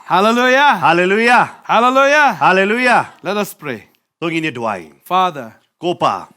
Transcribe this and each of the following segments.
Hallelujah. Hallelujah. Hallelujah. Hallelujah. Let us pray. Tong ini duai. Father, Kopa.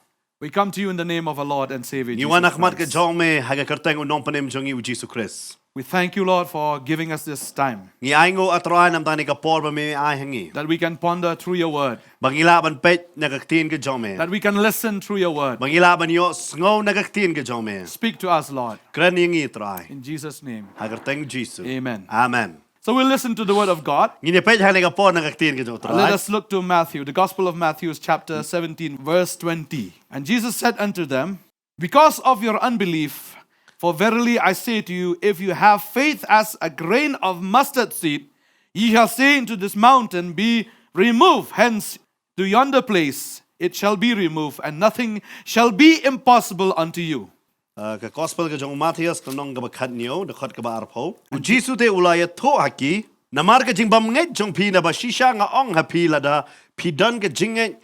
we come to you in the name of our Lord and Savior Ni Jesus wanak mat ke Christ. jong me haga kerteng unong panem jongi u Jesus Christ. We thank you, Lord, for giving us this time Ni aingo atroy nam tani ka por ba me ai hangi. that we can ponder through your word, Bangila ban pet nagaktin ke jong me. that we can listen through your word. Bangila ban yo sngo nagaktin ke jong me. Speak to us, Lord. Kran yengi troy. In Jesus' name, Haga kerteng Jesus. amen. Amen. So we'll listen to the word of God. Ni pet haga ka por nagaktin ke jong troy. Let us look to Matthew, the Gospel of Matthew, chapter 17, verse 20. And Jesus said unto them, because of your unbelief, for verily I say to you, if you have faith as a grain of mustard seed, ye shall say unto this mountain, be removed hence to yonder place, it shall be removed, and nothing shall be impossible unto you. Ka gospel ke jong Matthias kanong ka bakhat niyo dakhat ka ba arpo. U Jesus te ulaya tho haki namar ka jing bam nget jong pi na ba shisha nga ong hapi lada pi dan ka jinget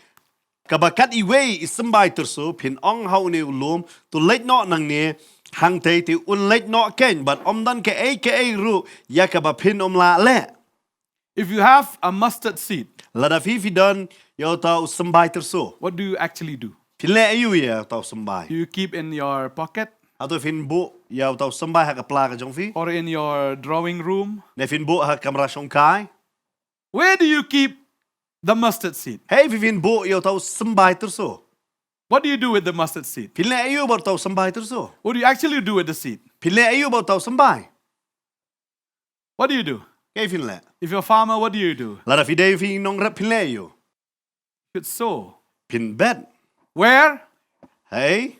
ka bakat iwe isambai terso pin ong hau ne ulum tu leit no nang ne hang te ti un leit no ken but om dan ke e ru ya ka ba pin la le. If you have a mustard seed, Lada fi dan yo ta usambai terso. what do you actually do? Pin le ayu ya ta usambai. Do you keep in your pocket Ato fin bu ya ta usambai ha ka pla ka jong fi. or in your drawing room? Ne fin bu ha kamera shong kai. Where do you keep the mustard seed? Hey vivin bu yo ta usambai terso. What do you do with the mustard seed? Pile ayu ba tau sambai terso. What do you actually do with the seed? Pile ayu ba tau sambai. What do you do? Kay fin le. If you're a farmer, what do you do? La da fide fi nong rap pile ayu. You could sow. Pin bed. Where? Hey,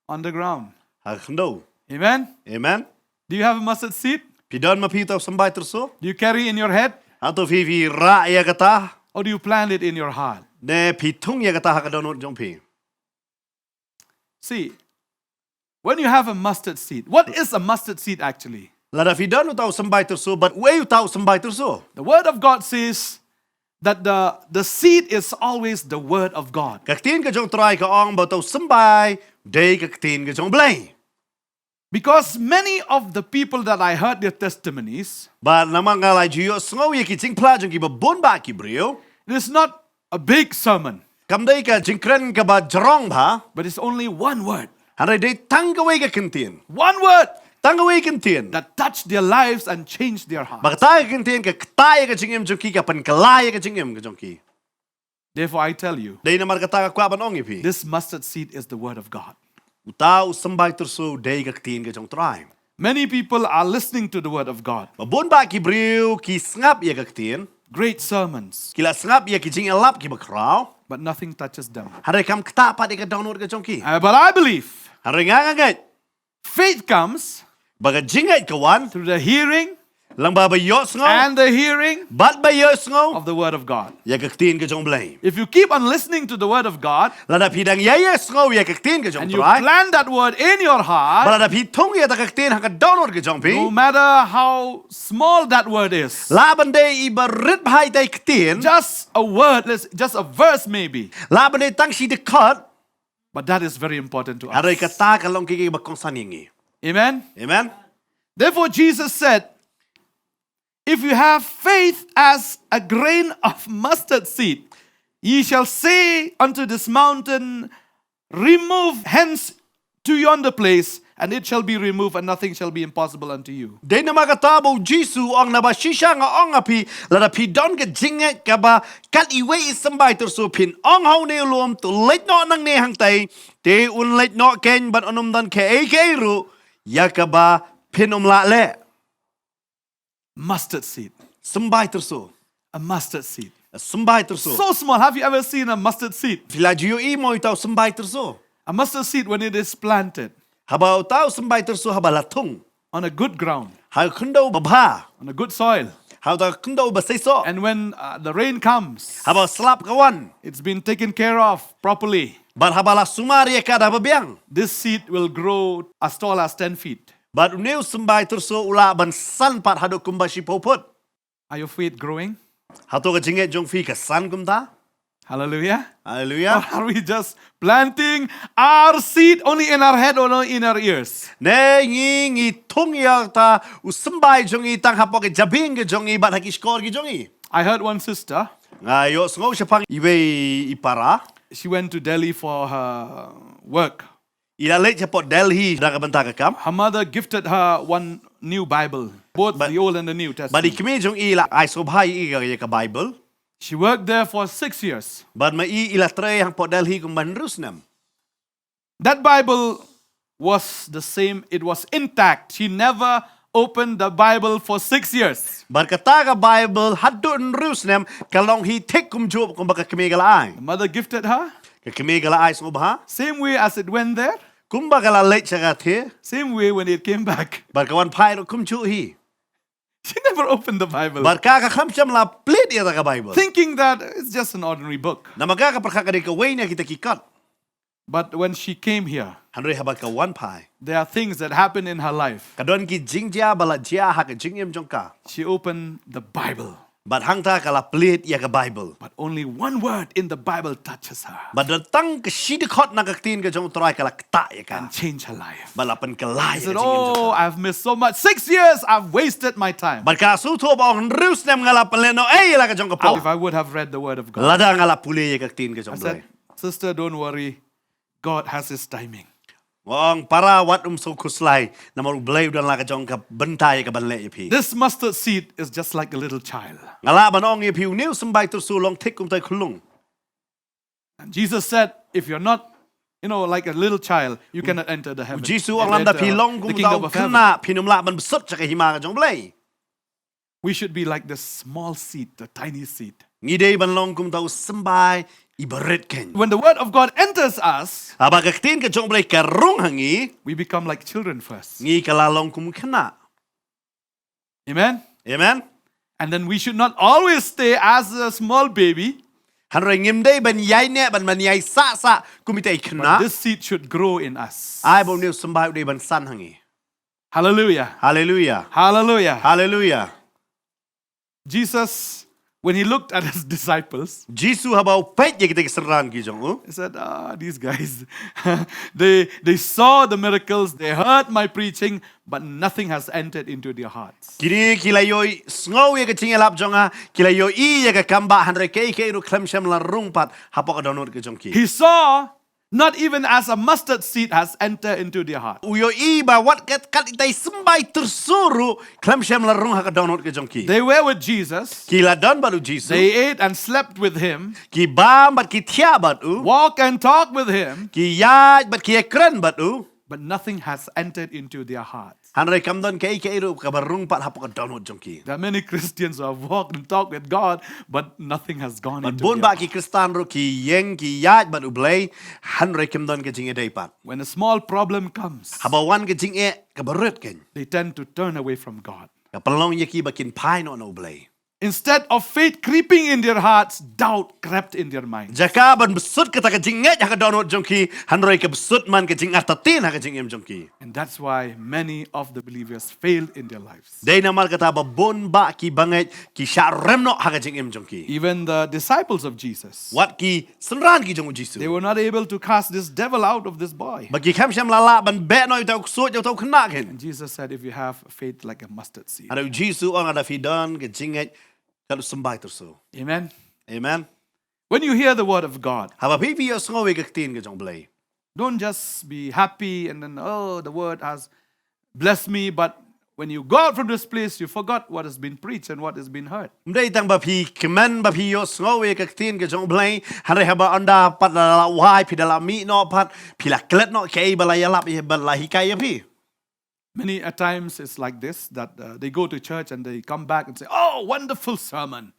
On the ground. ha khndo. Amen? Amen. Do you have a mustard seed? Pidan ma pi tau sambai terso. Do you carry in your head? Ato fi ra ya kata. Or do you plant it in your heart? Ne pi tung ya kata ha ka donot jong pi. See, when you have a mustard seed, what is a mustard seed actually? La da fidan tau sambai terso but we tau sambai terso. The Word of God says that the seed is always the Word of God. Kaktin ka jong try ka ong ba tau sambai. Day kaktin ka jong blay. Because many of the people that I heard their testimonies, Ba namang ngalai jiyo sngo ye ki jing pla jong ki ba bon ba ki brio. it is not a big sermon, Kamday ka jingkren ka ba jarong ba? but it's only one word. Haray day tanggaway ka kintien. One word Tanggaway kintien. that touched their lives and changed their hearts. Bakatay kintien ka katay ka jingim jongki ka pankalay ka jingim ka jongki. Therefore, I tell you, Day na markata ka kwa banong ipi. this mustard seed is the Word of God. Utaw sambay terso day ka kitien ka jong try. Many people are listening to the Word of God. Mabon ba ki brio ki ngap ya ka kitien. Great sermons, Kila ngap ya ki jing elap ki bakraw. but nothing touches them. Haray kam katapat ka download ka jongki. But I believe Haray nga nga faith comes baga jingay kawan. through the hearing Lang ba bayos ngo. and the hearing Bat bayos ngo. of the Word of God. Ya ka kitien ka jong blay. If you keep on listening to the Word of God Lada pidang yayas ngo ya ka kitien ka jong and you try. plant that Word in your heart, Balada pitong ya takaktin haka download ke jong pi. no matter how small that word is, Laban day ibarit bhai tay ktin. just a word, just a verse maybe, Laban day tang si dekat. but that is very important to Aray us. kata kalong kiki bakong saningi. Amen? Amen. Therefore, Jesus said, if you have faith as a grain of mustard seed, ye shall say unto this mountain, remove hence to yonder place, and it shall be removed, and nothing shall be impossible unto you. Day na makatabo Jisu ang nabashisha nga ong api. Lada pidon ka jinget ka ba. Kat iwe isambay terso pin ong hau ne ulum to leit no nang ne hang tay. Te un leit no ken ban onum dan ke ru. Ya ka ba pin la le. Mustard seed. Sambay terso. A mustard seed. Sambay terso. So small. Have you ever seen a mustard seed? Filajiyo imo itaw sambay terso. A mustard seed, when it is planted Habaw tao sambay terso habalatong. on a good ground, Haw kundo babha. on a good soil, Haw ta kundo basayso. and when the rain comes, Habaw slap kawan. it's been taken care of properly, Bar habala sumari ka da babiang. this seed will grow as tall as 10 feet. Bar uneu sambay terso ula ban san pat hado kumbashi popot. Are your faith growing? Hato ka jinget jong fi ka san kumta. Hallelujah. Or Hallelujah. are we just planting our seed only in our head or only in our ears? Ne ngi thung ya ta usmbai jongi tang hapo ke jabing ke jongi bat haki skor ke jongi. I heard one sister, Ngayo sngo sepang iwe ipara. she went to Delhi for her work. Ila late chapot Delhi dah ke bentar ke kam. Her mother gifted her one new Bible, both the Old and the New Badi Testament. kemi jong ila ai so bhai i ke Bible. She worked there for 6 years. Bad ma i ila tre hang pot Delhi kum ban rusnam. That Bible was the same, it was intact. She never opened the Bible for 6 years. Bar kata ka Bible hadun rusnam kalong hi tek kum job kum baka kemi gala ai. The mother gifted her, Ke kemi gala ai so bha. same way as it went there, Kum bakala late chaga the. same way when it came back. Bar kawan pai ro kum chu hi. She never opened the Bible, Bar ka ka kham cham la plate ya ka Bible. thinking that it's just an ordinary book. Namaga ka perka ka de ka waina kita kikat. But when she came here, Hanre haba ka wan pai. there are things that happen in her life. Kadon ki jingja bala jia ha ka jingyem jongka. She opened the Bible, But hang ta ka la plate ya ka Bible. but only one word in the Bible touches her But datang ka sidikot na ka tin ka jong try ka la kta ya ka. and changed her life. Bala pen ka la She ya said, ka jingyem "Oh, jongka. I've missed so much. 6 years, I've wasted my time. Bar ka su to ba on rus nem ngala peleno la ka jong ka po. If I would have read the Word of God." Lada ngala puli ya ka tin ka I jong said, blai. "Sister, don't worry. God has His timing." Wong para wat so kuslai na maru blai dan la ka jong ka bentai ka ban le ya pi. This mustard seed is just like a little child. Ngala ban ong ya pi new sambai tu su long tik kum tai khulung. And Jesus said, if you're not, like a little child, you cannot enter the heaven. Jisu ang lamda pi long the kum kingdom tau of heaven. kena pinum la ban besut cha ka hima ka jong blai. We should be like this small seed, the tiny seed. Ngidei ban long kum tau sambai ibaret ken. When the Word of God enters us, Aba ka tin ka jong blai ka rung hangi we become like children first. ngi ka la long kum kena. Amen? Amen. And then we should not always stay as a small baby. Han roi ngim dei ban yai ne ban yai sa kumite But kena. this seed should grow in us. Ai bo new sambai dei ban san hangi. Hallelujah. Hallelujah. Hallelujah. Hallelujah. Jesus, when he looked at his disciples, Jisu habau pet ye kita keseran ki jong u. he said, these guys, they saw the miracles, they heard my preaching, but nothing has entered into their hearts. Kini kilayoi sngow ye ka chingelap jonga kilayoi ye ka kamba han roi ke ru klem shem la rung pat hapo ka donut ke jong ki. He saw not even as a mustard seed has entered into their heart. Uyo i ba wat kat itai sembai tersuru klem shem la rung ha ka donut ke jong ki. They were with Jesus. Kila don baru Jisu. They ate and slept with him, Ki bam bat ki tia bat u. walk and talk with him, Ki yaj bat ki ekran bat u. but nothing has entered into their hearts. Han roi kam don ke ru ka barung pat hapo ka donut jong ki. There are many Christians who have walked and talked with God, but nothing has gone Bat into bon their ba ki kristan ru ki yeng ki yaj bat u blai han roi kam don ke jinge dei pat. When a small problem comes, Habawan ke jinge ka barut ken. they tend to turn away from God. Ka pelong ye ki bakin pai no blai. Instead of faith creeping in their hearts, doubt crept in their minds. Jaka ban besut kata ka jinget ha ka donut jong ki han roi ka besut man ka jing artatin ha ka jingem jong ki. And that's why many of the believers failed in their lives. Dei na mal kata ba bon ba ki banget ki sha remno ha ka jingem jong ki. Even the disciples of Jesus, Wat ki senran ki jong they Jisu. were not able to cast this devil out of this boy. Bagi kam syam lala ban be no tau sut tau kena ken. And Jesus said, if you have faith like a mustard seed. Ada Jisu ang ada fidan ke jinget kalau sembai tersu. Amen. Amen. When you hear the word of God, Haba pipi yo sngowe ke tin ke jong blai. don't just be happy and then, the word has blessed me. But when you go out from this place, you forgot what has been preached and what has been heard. Mdai tang ba pi kemen ba pi yo sngowe ke tin ke jong blai. Hare haba anda pat la wai pi dala mi no pat pi la klet no ke bala yalap ye bala hikai pi. Many a times it's like this, that they go to church and they come back and say, oh, wonderful sermon.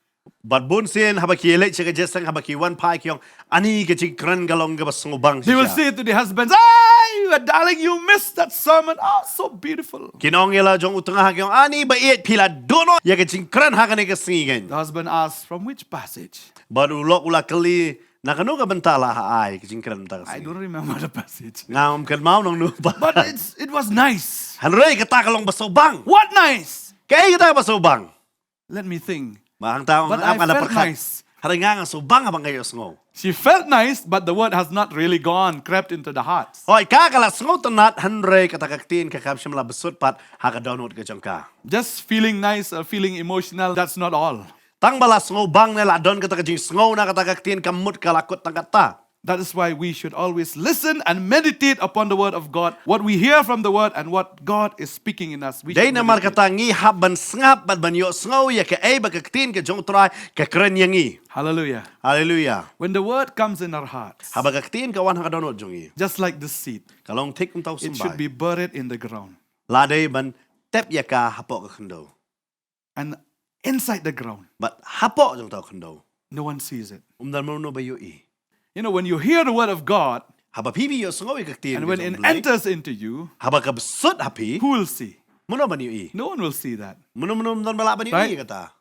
But bun sen haba ki elek che ke jesang haba ki wan pai kyong ani ke chi kran galong ke basngobang. They will say to the husbands, hey, darling, you missed that sermon. Oh, so beautiful. Kinong yela jong utengah kyong ani ba et pila dono ya ke chi kran ha ke singen. The husband asks, from which passage? But ulok ula kali nakanu ka bentala ha ai ke chi kran ta. I don't remember the passage. Ngam kan mau nong nu ba. But it was nice. Hanrei kata kalong basobang. What nice? Kaya kita basobang. Let me think. Mahang taong But I ada felt perkat. nice Hari nga so bang abang kayo sngo. She felt nice, but the word has not really gone, crept into the hearts. Hoy kakala sngo tanat hanre katakaktin kakam shimla besut pat hakadonot ka jangka. Just feeling nice or feeling emotional, that's not all. Tang bala sngo bang nela don katakajing sngo na katakaktin kamut kalakot tangkata. That is why we should always listen and meditate upon the word of God, what we hear from the word and what God is speaking in us. We Day should na mar meditate. kata ngi habban sngap bat banyo sngo ya ka ay bakaktin ka jong try ka kren yangi. Hallelujah. Hallelujah. When the word comes in our hearts, Habagaktin ka wan hakadonot jongi. just like the seed, Kalong tik tau it should sembay. be buried in the ground. Lade ban tep ya ka hapok ka kendo. And inside the ground, But hapok jong tau kendo. no one sees it. Umdal mo no bayo i. You know, when you hear the word of God, Haba pipi yo sngo ikaktin. and when it enters into you, Haba ka besut hapi. who will see? Muno ba niyo i? No one will see that, Muno dan bala ba niyo Right. i kata.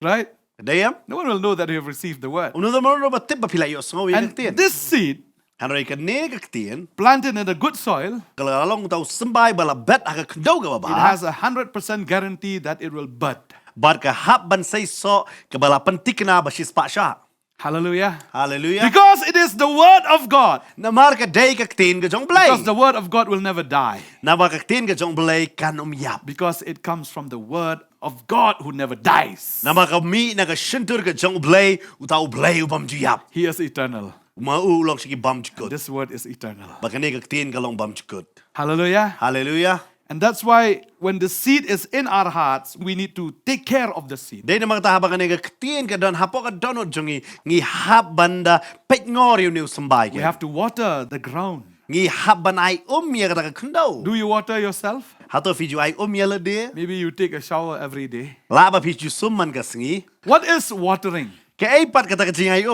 right? Dayam. No one will know that you have received the word. Uno dan mo ba tip ba pila yo sngo And ikaktin. this seed, Hanoi ka ne kaktin. planted in a good soil, Kalalong tau sembay bala bet haka kendo ka it ba. has 100% guarantee that it will bud. Bar ka hap ban say so ka bala pentik na ba shis pa sha. Hallelujah. Hallelujah. Because it is the word of God. Namar ka day kaktin ka jong blay. Because the word of God will never die. Nama kaktin ka jong blay kan yap. Because it comes from the word of God who never dies. Nama ka mi na ka shintur ka jong blay utau blay ubam yap. He is eternal. Maulong sige bam chukut. This word is eternal. Baka ne kaktin ka long bam chukut. Hallelujah. Hallelujah. And that's why when the seed is in our hearts, we need to take care of the seed. Day na mga tahabang ka kaktin ka don hapo ka donot jongi ngi hap banda pet ngor yung niyo sambay We ka. have to water the ground. Ngi hap ban ay ya ka kendo. Do you water yourself? Hato fiju ay ya la de. Maybe you take a shower every day. Laba fiju summan ka singi. What is watering? Ka ay pat ka takaching ay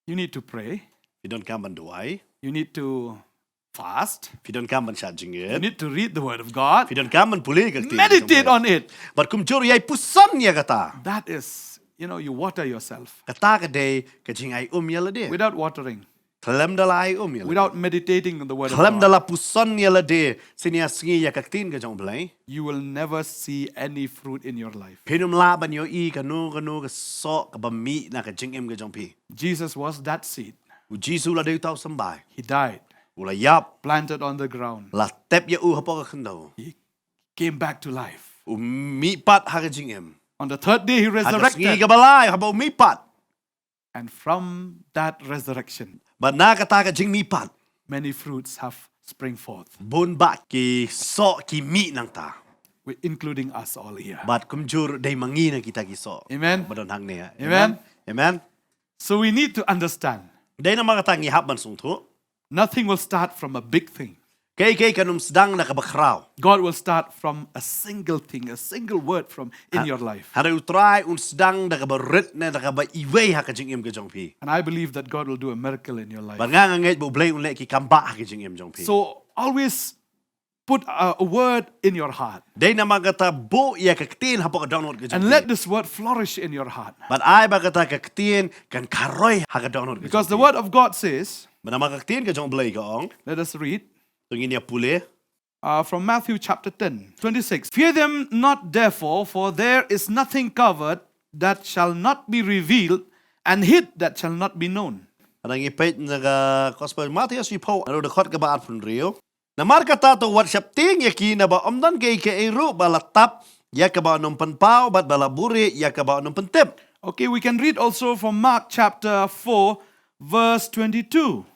You need to pray. You don't come banduay. You need to fast. If you don't come ban siya You jingit. need to read the word of God. If you don't come ban puli ka Meditate on it. But kum juro yay pusan ya kata. That is, you water yourself. Kata ka day ka jing ay ya la de. Without watering, Kalem dala ay ya la. without meditating on the word of Kalem God, dala pusan ya la de. Sinya singi ya kaktin ka jong blay. you will never see any fruit in your life. Pinum laban yo i kanu ka so ka bami na ka jingim ka jong pi. Jesus was that seed. U Jisu la de tau sambay. He died, Ula yap planted on the ground. la tep ya u hapo ka kendo. He came back to life. U mi pat ha ka jingim. On the third day, he Ha ka singi resurrected. ka balay hapo mi pat. And from that resurrection, But na kata ka jing mi pat. many fruits have spring forth, Bun ba ki so ki mi nang ta. including us all here. But kum jur day mangi na kita ki so. Amen. Badon hang niya. Amen. Amen. So we need to understand, Day na mga tangi hap man sung tu. nothing will start from a big thing. Kay kanum sedang na kabakraw. God will start from a single thing, a single word from in your life. Hari utray un sedang na kabarit na kaba iway ha ka jingim ka jong pi. And I believe that God will do a miracle in your life. But nga ngait bo blay un le ki kamba ha ka jingim jong pi. So always put a word in your heart Day na mga kata bo ya kaktin hapo ka download ka jong and pi. let this word flourish in your heart. But ay ba kata kaktin kan karoy ha ka download ka Because the jong pi. word of God says, Mana kaktin ka jong blay ka ong. let us read Tungin niya puli. from Matthew chapter 10, 26. Fear them not therefore, for there is nothing covered that shall not be revealed, and hid that shall not be known. Anang ipait na ka Gospel Matthias ipo. Ano dakot ka ba at pun rio? Na marka tato worship ting yaki na ba omdan kay kairu balatap ya ka ba nung panpaw bat balaburi ya ka ba nung pantip. Okay, we can read also from Mark chapter 4, verse 22.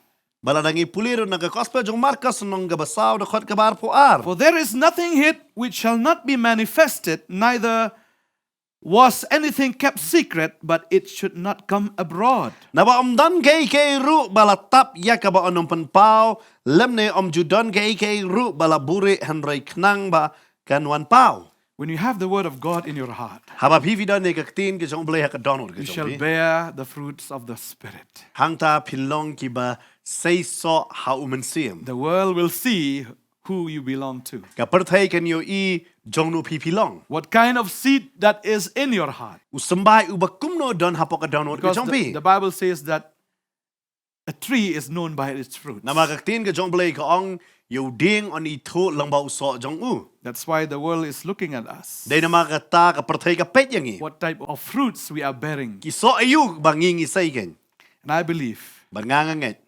Baladangi puliro na ka Gospel jong Marcos nung gabasaw dakot ka ba ar po ar. For there is nothing hid which shall not be manifested, neither was anything kept secret, but it should not come abroad. Na ba omdan kay kairu balatap ya ka ba nung panpaw lemne omjudon kay kairu balaburi hanray knang ba kanwan paw. When you have the word of God in your heart, Haba pividon ni kaktin ka jong blay ha ka donor ka you shall jong pi. bear the fruits of the Spirit. Hangta pilong ki ba say so ha umensim. The world will see who you belong to. Kapertay kan yo i jongno pipilong. What kind of seed that is in your heart. Usambay ubakumno don hapo ka download ka Because jongpi. the Bible says that A tree is known by its fruits. Namakaktin ka jong blay ka ong yuding on ito lang ba uso jong u. That's why the world is looking at us. Day namakata ka pertay ka pet yang i. What type of fruits we are bearing. Kiso ayu bangingi say ken. And I believe Banganganget.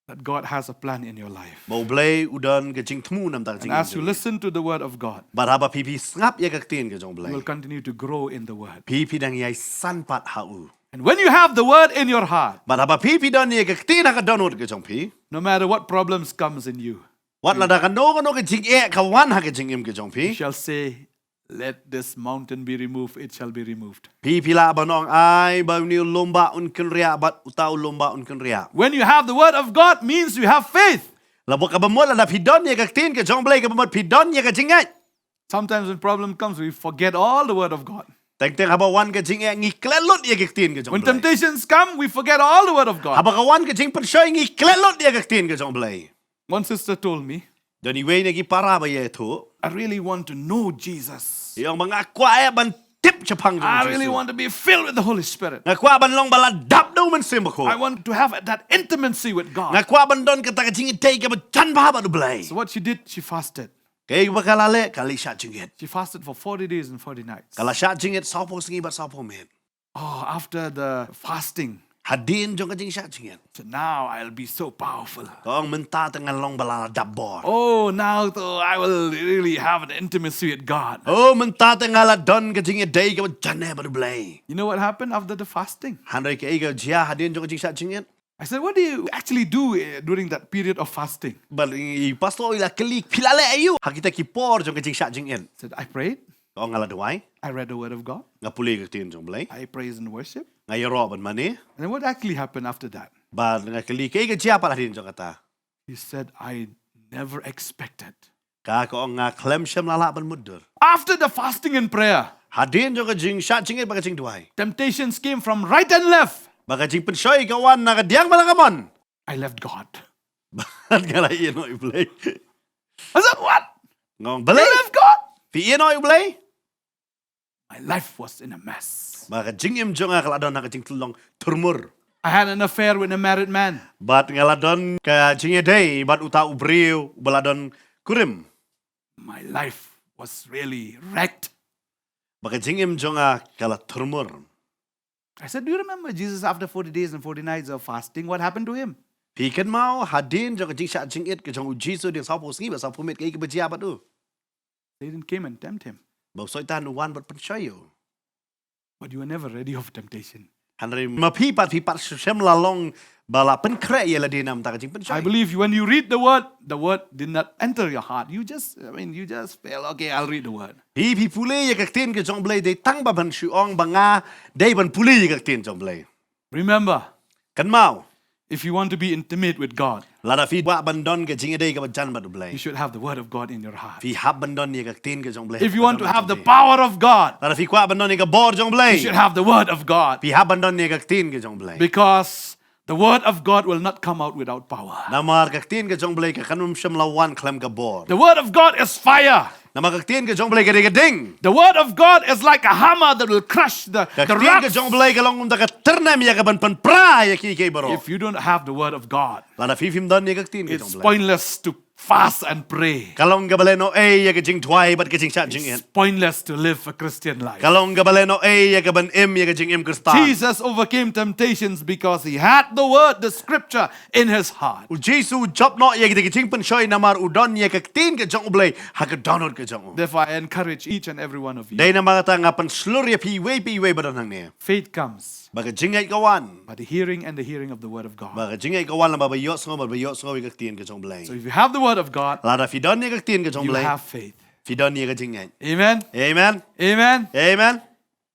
that God has a plan in your life. Mau blay udan ka jing tmu nam tak And jing. as you listen to the word of God, Baraba pipi ngap ya kaktin ka jong you blay. will continue to grow in the word. Pipi dang yai sanpat hau. And when you have the word in your heart, Baraba pipi dan ya kaktin ka donut ka jong pi. no matter what problems comes in you, Wat la da ka no ka jing e ka wan ha ka jing im ka jong you pi. shall say, let this mountain be removed, it shall be removed. Pipi la banong ai ba ni lomba un kun ria bat utau lomba un kun ria. When you have the word of God, means you have faith. Labo ka bamot la pidon ya kaktin ka jong blay ka bamot pidon ya ka jing ai. Sometimes when problem comes, we forget all the word of God. Teng haba wan ka jing e ngi klelot ya kaktin ka jong When blay. temptations come, we forget all the word of God. Haba ka wan ka jing pershoy ngi klelot ya kaktin ka jong blay. One sister told me, Doni way na gi para ba ye tu. I really want to know Jesus. Yung mga kwa e ban tip chapang jong I really Jesus. want to be filled with the Holy Spirit. Nga kwa ban long bala dap do man sim ko. I want to have that intimacy with God. Nga kwa ban don ka ta ka jing tay ka ba chan ba ba do blay. So what she did, she fasted. Kay ba kalale kali sha jingit. She fasted for 40 days and 40 nights. Kala sha jingit sa po singi ba sa po men. Oh, after the fasting, Hadin jong ka jing sha jingit. so now I'll be so powerful. Kong menta tengah long bala dap bor. Oh, now though I will really have an intimacy with God. Oh menta tengah la don ka jing day ka ba chan ba do blay. You know what happened after the fasting? Handai ka ega jia hadin jong ka jing sha jingit. I said, what do you actually do during that period of fasting? Bal i pasto ila klik pilale ayu. Hakita ki por jong ka jing sha jingit. I said, I prayed. Kong ngala duai. I read the word of God. Nga puli ka tin jong blay. I praised and worship. Nga yoro ban mani. And then what actually happened after that? Ba nga kali kay ga jia pala din jong kata. He said, I never expected. Ka ko nga klem syam lala ban mudur. After the fasting and prayer, Hadin jong ka jing sha jingit ba ka jing duai. temptations came from right and left. Ba ka jing penshoy ka wan na ka diang bala ka mon. I left God. Ban nga la ino i blay. I said, what? Ngong I balay. left God? Fi ino i blay. My life was in a mess. Ba ka jing im jong nga kaladon na ka jing tulong turmur. I had an affair with a married man. Bat ngaladon ka jing day bat uta ubriu baladon kurim. My life was really wrecked. Ba ka jing im jong nga kala turmur. I said, do you remember Jesus after 40 days and 40 nights of fasting? What happened to him? Pi kan mau hadin jong ka jing sha jing it ka jong jisu dia sa po singi ba sa po met kay ka ba jia ba tu. Satan came and tempted him. Ba soitan wan bat penshoyo. But you were never ready of temptation. Hanre mapipat syam lalong bala penkre ya la dinam ta ka jing I penshoy. believe when you read the word did not enter your heart. You just feel, okay, I'll read the word. Pi pule ya ka tin ka jong blay de tang ba ban shu ong ba nga dai ban puli ya ka tin jong blay. Remember, Kan mau if you want to be intimate with God, la da fi ba ban don ka jing day ka ba jan ba du blay. you should have the word of God in your heart. Fi hab ban don ya ka tin ka jong blay. If you want to have the power of God, la da fi kwa ban don ya ka bor jong blay. you should have the word of God. Fi hab ban don ya ka tin ka jong blay. Because the word of God will not come out without power. Namar ka tin ka jong blay ka kanum syam lawan klem ka bor. The word of God is fire. Namar ka tin ka jong blay ka de ka ding. The word of God is like a hammer that will crush the Ka tin ka rocks. jong blay ka long da ka ternam ya ka ban pan pra ya ki kay baro. If you don't have the word of God, La da fi fim don ya ka tin ka it's jong blay. pointless to fast and pray. Kalong ka baleno ya ka jing twai bat ka jing sha jing It's it. pointless to live a Christian life. Kalong ka baleno ya ka ban ya ka jing kristan. Jesus overcame temptations because he had the word, the scripture in his heart. U Jesu job no ya ka jing pan shoy namar udon ya ka tin ka jong blay ha ka donor ka jong. Therefore, I encourage each and every one of you. Day na mga ta nga pan slur ya pi way ba don hang ne. Faith comes Baga jingay kawan. by the hearing and the hearing of the word of God. Baga jingay kawan na babayot ngo ya ka tin ka jong blay. So if you have the word of God, La da fidon ya ka tin ka jong you blay. have faith. Fidon ya ka jingay. Amen. Amen. Amen. Amen.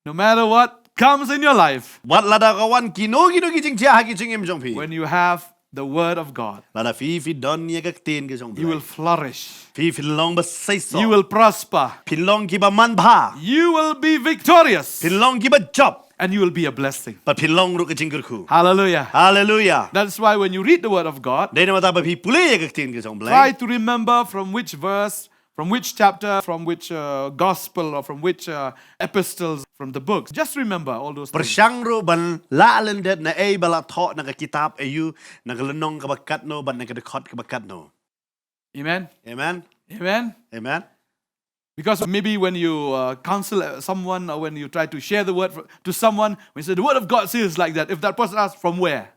No matter what comes in your life, Wat la da kawan kino ki jing jia ha ki jing im jong pi. when you have the word of God, La da fidon ya ka tin ka jong you will blay. flourish. Filong ba say so. You will prosper. Pilong ki ba man ba. You will be victorious. Pilong ki ba job. And you will be a blessing. But pilong ru ka jing ku. Hallelujah. Hallelujah. That's why when you read the word of God, Day na mata ba pi puli ya ka tin ka jong blay. try to remember from which verse from which chapter, from which gospel, or from which epistles, from the books. Just remember all those things. Persangro ban laalendet na ay bala tho na kitab ayu nagalanong kabakat no ban nagadekot kabakat no. Amen. Amen. Amen. Amen. Because maybe when you counsel someone or when you try to share the word to someone, when you say the word of God says like that, if that person asks from where?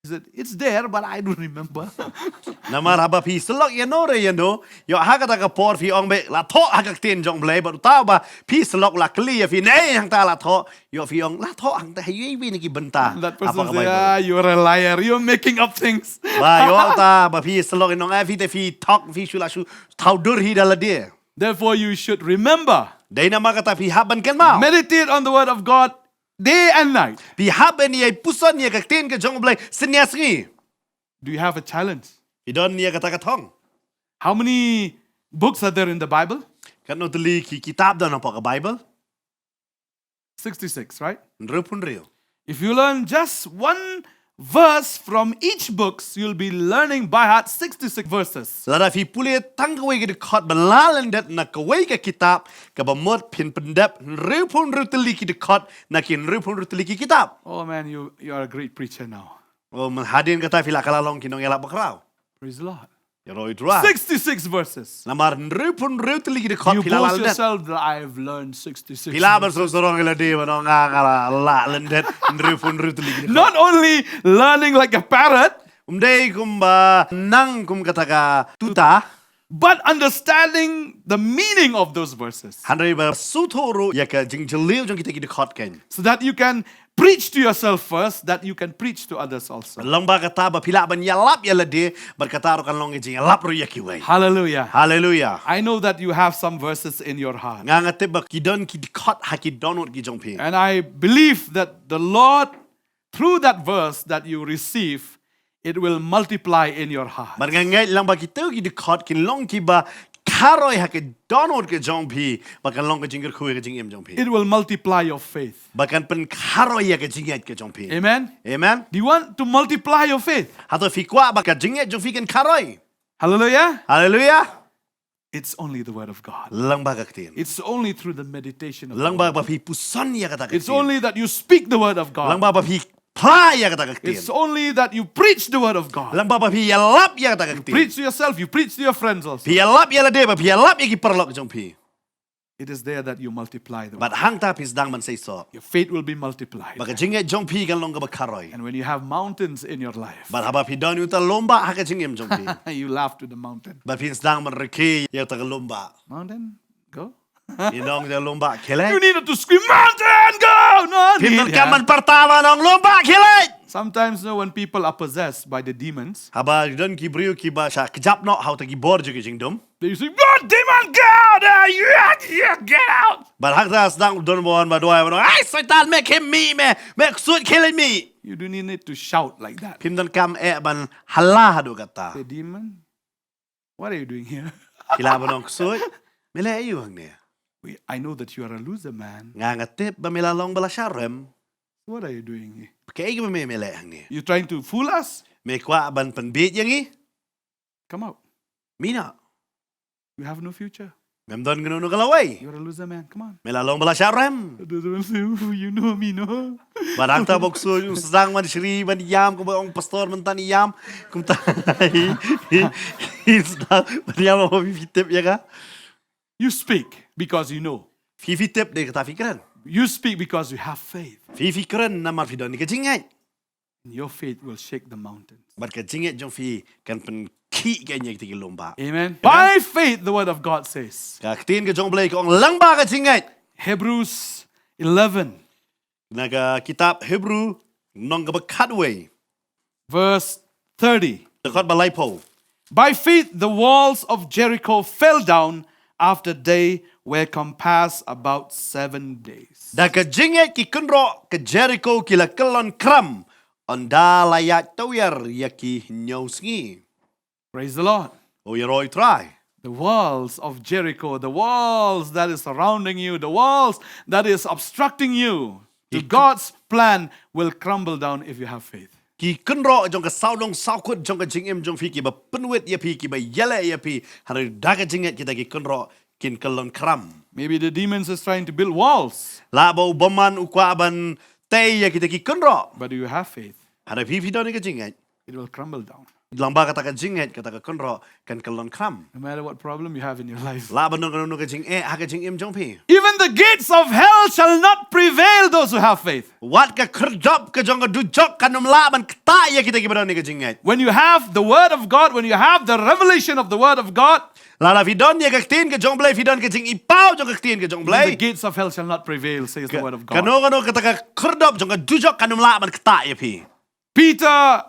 He said, it's there, but I don't remember. Namar haba pi selok ya no re ya no. Yo haga ta por fi ong be la tho haga tin jong ble ba ta ba pi selok la kli ya fi nei hang ta la tho. Yo fi ong la tho hang ta hi wi ni ki benta. That person says, you're a liar. You're making up things. Ba yo ta ba pi selok nong a fi te fi talk fi shula shu thau dur hi dala dia. Therefore, you should remember. Dai nama kata fi haban ken mau. Meditate on the word of God day and night. Pi haban ni ai puson ni ka tin ke jong ble senya sngi. Do you have a challenge? Fi don ni kata ka thong. How many books are there in the Bible? Kan no teli ki kitab dan apa ka Bible? 66, right? Nrupun rio. If you learn just one verse from each book, you'll be learning by heart 66 verses. Lara fi puli tang kawai ke dekat belalan dat na kawai ke kitab ke bamot pin pendap rupun ruteli ki dekat na kin rupun ruteli ki kitab. Oh man, you are a great preacher now. Oh hadin kata fila kalalong kinong elak bakrau. Praise the Lord. Ya roi dua. 66 verses. Lamar rupun ruteli ki dekat You fila boast lalan dat. yourself that I've learned 66 Fila verses. bersorong eladi manong ngala lalan dat rupun ruteli ki dekat. Not only learning like a parrot, Umdai kumba nang kum kata ka tuta. but understanding the meaning of those verses. Handai ber sutoro ya ka jingjeliu jong kita ki dekat ken. So that you can preach to yourself first, that you can preach to others also. Long ba kata ba pila ban yalap yalade berkata ro kan long jing yalap ro yakiwai. Hallelujah. Hallelujah. I know that you have some verses in your heart. Nga ngate ba kidon ki dekat haki donut ki jong pi. And I believe that the Lord, through that verse that you receive, it will multiply in your heart. Bar nga ngai lang ba kita ki dekat kin long ki ba karoi haki donut ki jong pi ba kan long ka jingir khuwe ka jing em jong pi. It will multiply your faith. Ba kan pen karoi ya ka jinget ka jong pi. Amen. Amen. Do you want to multiply your faith? Hato fi kwa ba ka jinget jong fi kan karoi. Hallelujah. Hallelujah. It's only the word of God. Lang ba ka tin. It's only through the meditation of the Lang word. ba fi puson ya kata ka It's tin. only that you speak the word of Lang God. ba fi pla ya kata ka tin. It's only that you preach the word of God. Lang ba fi yalap ya kata ka tin. Preach to yourself, you preach to your friends also. Pi yalap ya lade ba pi yalap ya ki perlok jong pi. It is there that you multiply the word. But hang ta pis dang man say so. Your faith will be multiplied. Baka jinget jong pi kan long ka bakaroi. And when you have mountains in your life, But haba pi don uta lomba haka jingem jong pi. you laugh to the mountain. But pins dang man reki ya ta lomba. Mountain, go. Inong da lomba You kele. needed to scream, mountain, go! No Pin need. ka man pertama nong lomba kele. Sometimes when people are possessed by the demons, Haba don ki brio ki ba sa kejap no how ta ki bor jo ki jingdom. they say, "Go, demon, go! There, yeah, get out!" But hang ta dang don bon ba doy ba. Ai Satan make him me make suit killing me. You do not need to shout like that. Pin don kam ban hala hadu kata. Say, demon, what are you doing here? Kila ba nong suit. Mele ayu hang ne. I know that you are a loser, man. Nga ngatip ba mila long bala sharem. What are you doing here? Kaya ba me mele hang ne. You trying to fool us? Me kwa ban penbit yang i. Come out. Mina. You have no future. Mem don gnu galaway. You're a loser, man. Come on. Mela long bala sharem. You know me, no? Barang ta bokso yung sedang man shri man yam ko ba ong pastor man tan yam kum ta. Sedang man yam mo fitip ya ka. You speak because you know. Fitip de kata fikran. You speak because you have faith. Fikran na mar fidon ni ka jingat. And your faith will shake the mountains. Bar ka jingat jong fi kan pen ki ka nya ti lomba. Amen. By faith, the word of God says. Ka tin ka jong blay ko ong lang ba ka jingat. Hebrews 11, Naga kitab Hebrew nong ka bakadway. verse 30. Dekot balay po. By faith, the walls of Jericho fell down after they were compassed about 7 days. Da ka jinget ki kunro ka Jericho kila kelon kram onda layat toyar yaki nyosngi. Praise the Lord. O yaroi try. The walls of Jericho, the walls that is surrounding you, the walls that is obstructing you, to God's plan will crumble down if you have faith. ki kunro jong ka saulong saukut jong ka jingim jong fi ki ba penwit ya pi ki ba yele ya pi hari daga jinget kita ki kunro kin kalon kram. Maybe the demons is trying to build walls, La ba baman ukwa ban tay ya kita ki kunro. but do you have faith? Hari fi don ka jinget. It will crumble down. Lamba kata ka jinget kata ka kunro kan kalon kram. No matter what problem you have in your life. La ba no ka jing ha ka jingim jong pi. Even the gates of hell shall not prevail those who have faith. Wat ka kerdop ka jong ka dujok kanum la ban kta ya kita ki ba ka jinget. When you have the word of God, when you have the revelation of the word of God, La vidon ya ka tin ka jong blay vidon ka jing ipao jong ka tin ka jong even the blay. gates of hell shall not prevail, says the word of God. Kano kata ka kerdop jong ka dujok kanum la ban kta ya pi. Peter,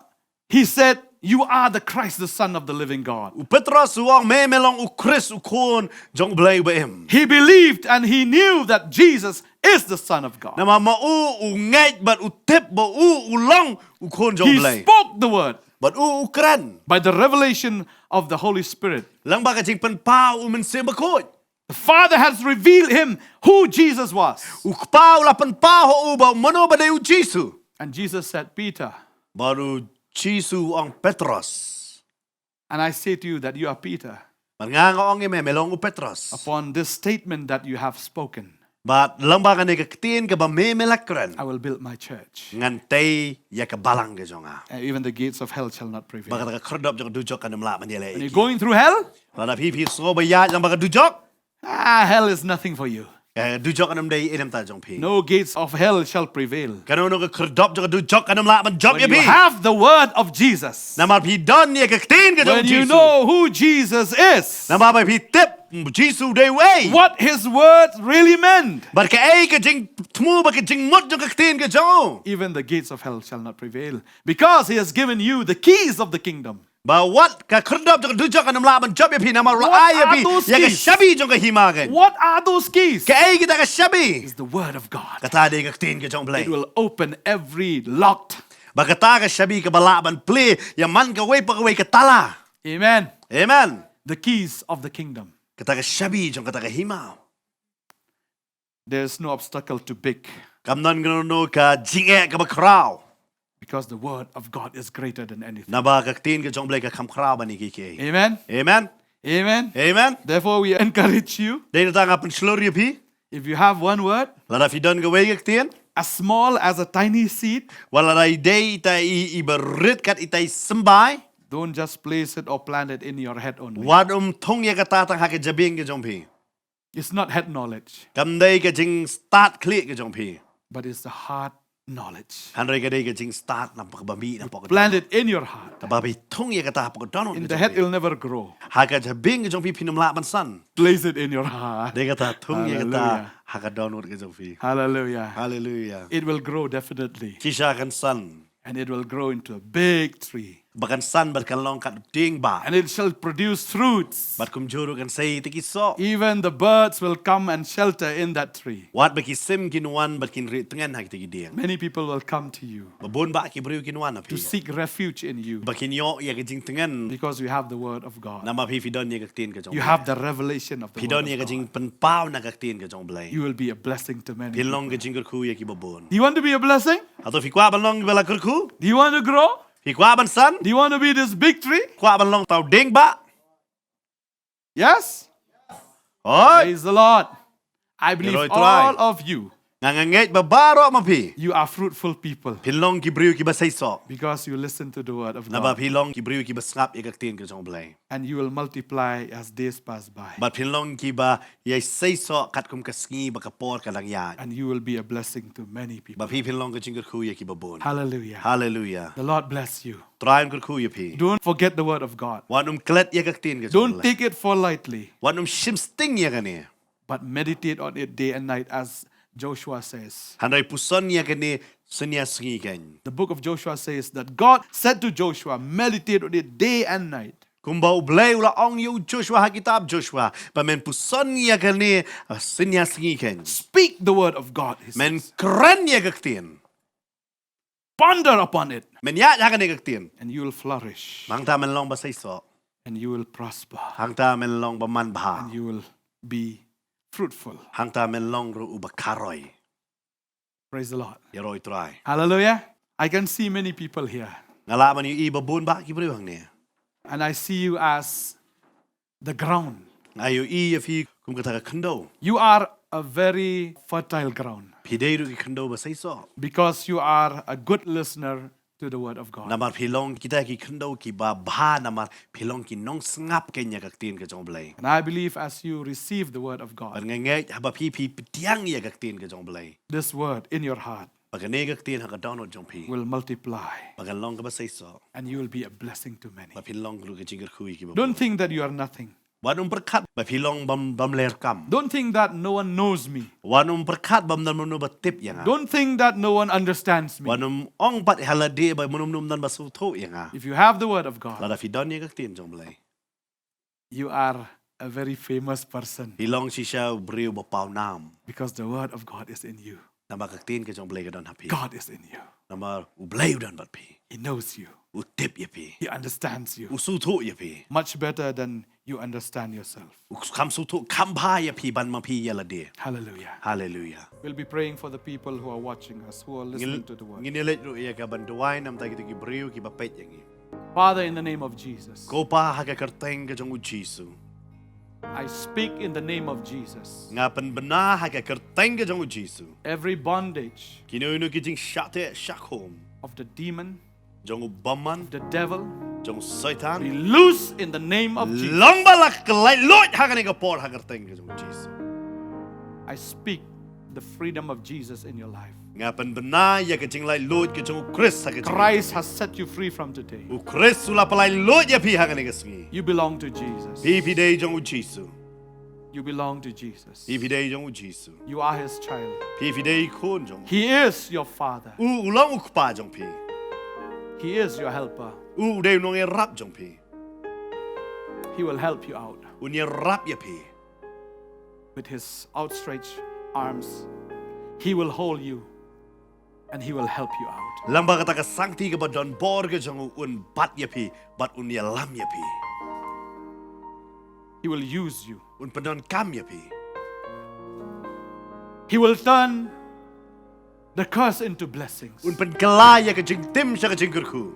he said, you are the Christ, the Son of the living God. U Petros uang me melong u Chris u kon jong blay ba em. He believed and he knew that Jesus is the Son of God. Nama ma u ngait bat u tip ba u long u kon jong He blay. spoke the word Bat u kran. by the revelation of the Holy Spirit. Lang ba ka jing pen pau u men se ba kot. The Father has revealed him who Jesus was. U pau la pen pau u ba mano ba de u Jesu. And Jesus said, Peter, Baru Jesu ang Petros. and I say to you that you are Peter, Nga ong me melong u Petros. upon this statement that you have spoken, Bat lang ba ka ne ka tin ka ba me melakran. I will build my church. Ngan tay ya ka balang ka jonga. And even the gates of hell shall not prevail. Baka ka kerdop jong dujok kanum la man yele. When you're going through hell, Lada pi so ba ya lang ba ka dujok. hell is nothing for you. Dujok kanum day inam ta jong pi. No gates of hell shall prevail. Kano no ka kerdop jong dujok kanum la man job ya When you pi. have the word of Jesus, Nama pi don ya ka tin ka jong when you Jesu. know who Jesus is, Nama ba pi tip Jesu day way. what his words really meant, Bar ka ay ka jing tmu ba ka jing mot jong ka tin ka jong. even the gates of hell shall not prevail, because he has given you the keys of the kingdom. Ba what ka kerdop jong dujok kanum la man job ya pi nama What ay ya are pi. those Ya ka keys? shabi jong ka himagan. What are those keys? Ka ay kita ka shabi. It's the word of God. Kata day ka tin ka jong It blay. will open every locked. Bagata ka shabi ka balaban play ya man ka way pa ka way ka tala. Amen. Amen. The keys of the kingdom. Kata ka shabi jong kata ka himaw. There's no obstacle too big, Kamnan no ka jinge ka ba kraw. because the word of God is greater than anything. Na ba ka tin ka jong blay ka kam kraw ba ni kiki. Amen. Amen. Amen. Amen. Therefore, we encourage you, Day na ta nga pen slurry pi. if you have one word, Lada fi don ka way ka tin. as small as a tiny seed, Wala ray day ita ibarit kat itay sembay. don't just place it or plant it in your head only. Wadum tong ya ka tatang ha ka jabing ka jong pi. It's not head knowledge, Kam day ka jing start click ka jong pi. but it's the heart knowledge. Han ray ka day ka jing start na pakabami na pakadon. Plant it in your heart. Tababi tong ya ka ta pakadon. In the head, it'll never grow. Haka jabing ka jong pi pinum la ban san. Place it in your heart. Dia kata tung ya kata Hallelujah. haka downward ke Sophie. Hallelujah. Hallelujah. It will grow definitely. Kisha kan san. And it will grow into a big tree. Bakan san bat kan long kat ding ba. And it shall produce fruits. Bat kum juru kan say tiki so. Even the birds will come and shelter in that tree. Wat baki sim kinwan bat kin ri tengan hak tiki ding. Many people will come to you Babon ba ki beriu kinwan to api. seek refuge in you Bakin yo ya ke jing tengan. because you have the word of God. Nama pi fidon ya ke tin ke jong. You have the revelation of the Fidon word ya of ke God. jing pen pau na ke tin ke jong blay. You will be a blessing to many. Pilong people. ke jing ku ya ki babon. Do you want to be a blessing? Atau fi kwa ban long bela kurku. Do you want to grow? Fi kwa ban san. Do you want to be this big tree? Kwa ban long tau ding ba. Yes? Oi. Praise the Lord. I believe Roy try. all of you, Ngangangit babaro mapi. you are fruitful people Pilong ki beriu ki basay so. because you listen to the word of Naba God. pilong ki beriu ki basngap ya tin ke jong blay. And you will multiply as days pass by. Bat pilong ki ba yay say so kat kum kasngi ba kapor ka lang yan. And you will be a blessing to many people. Ba pi pilong ka jingker ku ya ki babon. Hallelujah. Hallelujah. The Lord bless you. Trayan kur ku ya pi. Don't forget the word of God. Wanum klet ya tin ke jong Don't blay. take it for lightly, Wanum shimsting ya kani. but meditate on it day and night, as Joshua says. Handay puson ya kani sunya sngi kan. The book of Joshua says that God said to Joshua, meditate on it day and night. Kumba ublay ula ong yu Joshua ha kitab Joshua. Pa men puson ya kani sunya sngi kan. Speak the word of God. He Men says. kran ya tin. Ponder upon it, Men ya kani tin. and you will flourish, Mangta men long basay so. and you will prosper, Hangta men long baman baha. and you will be fruitful. Hangta men long ru ubakaroy. Praise the Lord. Yaroi try. Hallelujah. I can see many people here. Ngala man yu babun ba ki bru hang ne. And I see you as the ground. Ayo fi kum ka ta khando. You are a very fertile ground Pidei ru ki khando ba sai so. because you are a good listener to the word of God. Namar philong kita ki khando ki ba namar philong ki nong sngap ke nya ka tin ka jong blai. And I believe as you receive the word of God, Ban ngai haba pi pitiang ya ka tin ka jong blai. this word in your heart Ba ne ka tin ha ka download jong pi. will multiply Ba long ka ba sai so. and you will be a blessing to many. Ba philong ru ka jing khui ki ba. Don't think that you are nothing. Wanum perkat ba philong bam ler kam. Don't think that no one knows me. Wanum perkat bam nan manu ba tip yang. Don't think that no one understands me. Wanum ong pat halade ba munum num nan ba su tho yang. If you have the word of God, La fi don ya ka tin jong blai. you are a very famous person Philong si sha briu ba pau nam. because the word of God is in you. Nama ka tin ka jong blai ka don happy. God is in you. Nama u blai don bat pi. He knows you. U tip ya pi. He understands you U su tho ya pi. much better than you understand yourself. U kam su tho kam bha ya pi ban ma pi ya la de. Hallelujah. Hallelujah. We'll be praying for the people who are watching us, who are listening to the word. Ngin le ru ya ka ban duai nam ta ki briu ki ba pet yang. Father, in the name of Jesus, Ko pa ha ka kerteng ka jong u Jesu. I speak in the name of Jesus. Ngapan bena ha ka kerteng ka jong u Jesu. Every bondage Kino nu ki jing shate shakhom. of the demon, Jong u baman the devil, jong satan. be loose in the name of Jesus. Long balak lai lot ha ka ni ka por ha kerteng ka jong u Jesu. I speak the freedom of Jesus in your life. Ngapan bena ya ka jing lai lot ka jong u Chris ha ka jing. Christ has set you free from today. U Chris sula palai lot ya pi ha ka ni ka sngi. You belong to Jesus. Pi dei jong u Jesu. You belong to Jesus. Pi dei jong u Jesu. You are his child. Pi dei khon jong. He is your father. U long u pa jong pi. He is your helper. U dei nong e rap jong pi. He will help you out U ni rap ya pi. with his outstretched arms. He will hold you and he will help you out. Lamba kata ka sangti ka ba don bor ka jong un bat ya pi, bat un ya lam ya pi. He will use you. Un padon kam ya pi. He will turn the curse into blessings, Un pen kala ya ka jing tim sya ka jing kurku.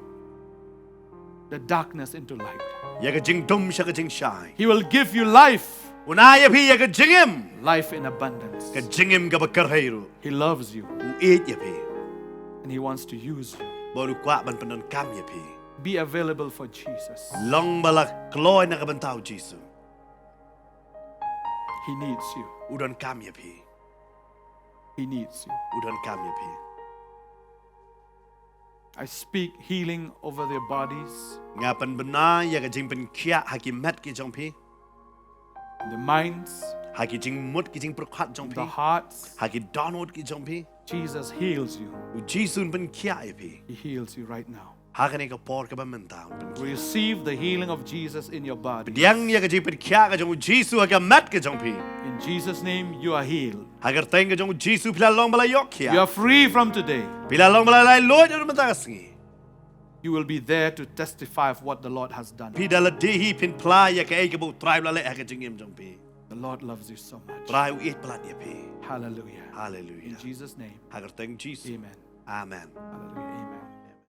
the darkness into light. Ya ka jing dum sya ka jing shai. He will give you life, Un ya pi ya ka jingim. life in abundance. Ka jingim ka ba karhairu. He loves you U eat ya pi. and he wants to use you. Baru kwa ban padon kam ya pi. Be available for Jesus. Long balak kloy na ka bantau Jesu. He needs you. Udon kam ya pi. He needs you. Udon kam ya pi. I speak healing over their bodies, Ngapan bena ya ka jing pen kia haki met ki jong pi. the minds, Haki jing mut ki jing prokhat jong the pi. hearts. Haki download ki jong pi. Jesus heals you. U Jesu pen kia ya pi. He heals you right now. Haka ni ka por ka ba mentau. Receive the healing of Jesus in your body. Diang ya ka jing pen kia ka jong Jesu haka met ka jong pi. In Jesus' name, you are healed. Hagar teng ka jong Jesu pila long bala yok You kia. are free from today. Pila long bala lai lord ya mata singi. You will be there to testify of what the Lord has done. Pida la dehi pin pla ya ka ka bu tribe la le haka jing im jong pi. The Lord loves you so much. Tribe it plat ya pi. Hallelujah. Hallelujah. In Jesus' name, Hagar teng Jesu. amen. Amen. Hallelujah.